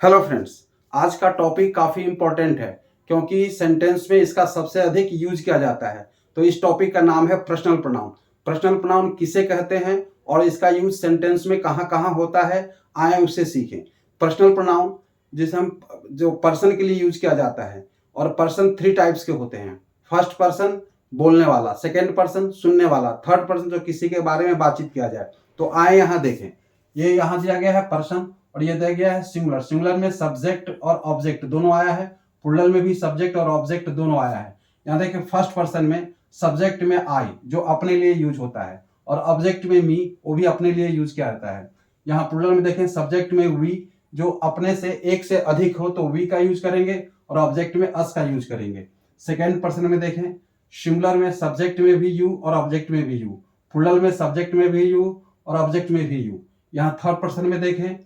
Hello friends, आज का topic काफ़ी इम्पोर्टेंट है क्योंकि सेंटेंस में इसका सबसे अधिक यूज किया जाता है। तो इस टॉपिक का नाम है पर्सनल प्रोनाउन। पर्सनल प्रोनाउन किसे कहते हैं और इसका यूज सेंटेंस में कहाँ कहाँ होता है, आए उससे सीखें। पर्सनल प्रोनाउन जिसे हम जो पर्सन के लिए यूज किया जाता है, और पर्सन थ्री टाइप्स के होते हैं। फर्स्ट पर्सन बोलने वाला, सेकेंड पर्सन सुनने वाला, थर्ड पर्सन जो किसी के बारे में बातचीत किया जाए। तो आए यहाँ देखें, ये यहाँ दिया गया है पर्सन और ये दिया गया है सिंगुलर। सिंगुलर में सब्जेक्ट और ऑब्जेक्ट दोनों आया है, प्लूरल में भी सब्जेक्ट और ऑब्जेक्ट दोनों आया है। यहाँ देखिए फर्स्ट पर्सन में सब्जेक्ट में आई जो अपने लिए यूज होता है, और ऑब्जेक्ट में मी वो भी अपने लिए यूज किया जाता है। यहाँ प्लूरल में देखें सब्जेक्ट में वी जो अपने से एक से अधिक हो तो वी का यूज करेंगे, और ऑब्जेक्ट में अस का यूज करेंगे। सेकेंड पर्सन में देखें सिंगुलर में सब्जेक्ट में भी यू और ऑब्जेक्ट में भी यू, प्लूरल में सब्जेक्ट में भी यू और ऑब्जेक्ट में भी यू। यहाँ थर्ड पर्सन में देखें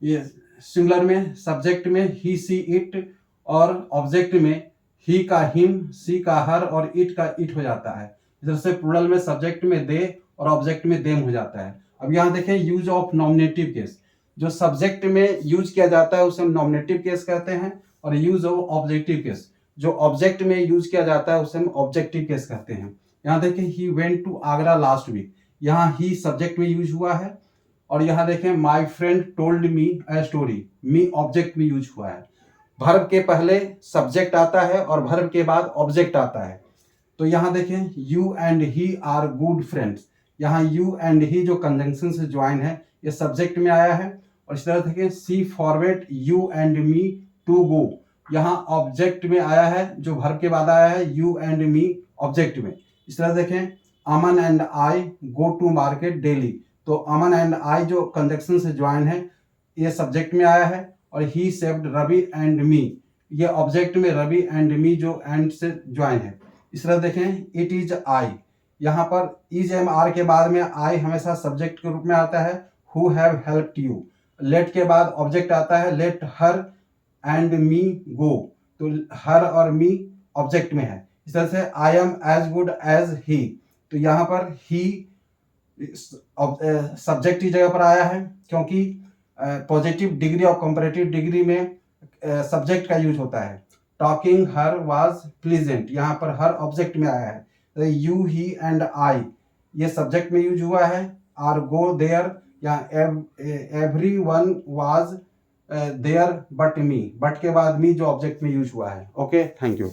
ये सिंगुलर में सब्जेक्ट में ही सी इट और ऑब्जेक्ट में ही का हिम, सी का हर और इट का इट हो जाता है। इधर से प्लूरल में सब्जेक्ट में दे और ऑब्जेक्ट में देम हो जाता है। अब यहाँ देखें यूज ऑफ नॉमिनेटिव केस, जो सब्जेक्ट में यूज किया जाता है उसे हम नॉमिनेटिव केस कहते हैं, और यूज ऑफ ऑब्जेक्टिव केस जो ऑब्जेक्ट में यूज किया जाता है उसे हम ऑब्जेक्टिव केस कहते हैं। यहाँ देखें he went to Agra last week, यहाँ ही सब्जेक्ट में यूज हुआ है, और यहाँ देखें my friend told me a story, me object में यूज हुआ है। वर्ब के पहले सब्जेक्ट आता है और वर्ब के बाद ऑब्जेक्ट आता है। तो यहाँ देखें you and he are good friends, यहाँ यू एंड ही जो कंजंक्शन से ज्वाइन है ये सब्जेक्ट में आया है। और इस तरह देखें see forward you and me to go, यहाँ ऑब्जेक्ट में आया है जो वर्ब के बाद आया है, यू एंड मी ऑब्जेक्ट में। इस तरह देखें Aman and I go to market daily, तो अमन एंड आई जो कंजंक्शन से ज्वाइन है ये सब्जेक्ट में आया है, और ही सेव्ड रवि एंड मी ये ऑब्जेक्ट में रवि एंड मी जो एंड से ज्वाइन है। इस तरह देखें इट इज आई, यहाँ पर इज एम आर के बाद में आई हमेशा सब्जेक्ट के रूप में आता है, who have helped you. Let के बाद ऑब्जेक्ट आता है, लेट हर एंड मी गो, तो हर और मी ऑब्जेक्ट में है। इस तरह से I am as good as he, तो यहाँ पर ही सब्जेक्ट की जगह पर आया है क्योंकि पॉजिटिव डिग्री और कंपैरेटिव डिग्री में सब्जेक्ट का यूज होता है। टॉकिंग हर वाज प्लीजेंट, यहाँ पर हर ऑब्जेक्ट में आया है। यू ही एंड आई ये सब्जेक्ट में यूज हुआ है। आर गो देयर, यहाँ everyone was there but me, but के बाद मी जो ऑब्जेक्ट में यूज हुआ है। Okay, thank you.